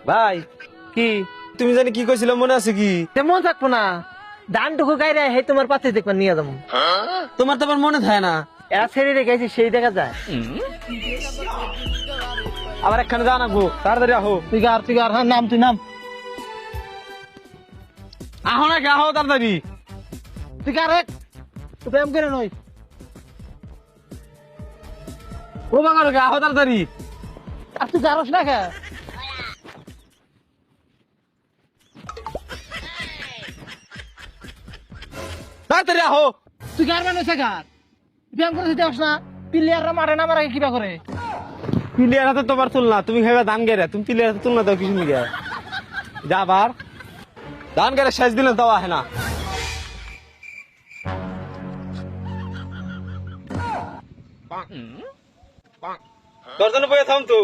ভাই কি তুমি জানি কি কইছিল মনে আছে কি? মন থাকবো না, ধানটুকু গাইরে হে তোমার পাতে দেখবার নিয়ে যাবো। তোমার তো আবার মনে থাকে না। এরা ছেড়ে রেখেছি সেই দেখা যায়। আবার একখানে যা নাকবো, তাড়াতাড়ি আহো। তুই আর হ্যাঁ, নাম তুই নাম। আহো না কে, আহো তাড়াতাড়ি। তুই কার তুই প্রেম করে নই। ও বাবা কে, আহো তাড়াতাড়ি। আর তুই জানোস না খা তাড়াতাড়ি আহো। তুই কার মানুষ কার প্রেম করে দিতে না। প্লেয়াররা মারে না মারা কিবা করে। প্লেয়ার হাতে তোমার তুলনা, তুমি খাইবা ধান গেরে, তুমি প্লেয়ার হাতে তুলনা দাও কিছু নিয়ে যা আবার ধান গেরে শেষ দিলে দাও আহে না। তোর জন্য বয়ে থাম তো।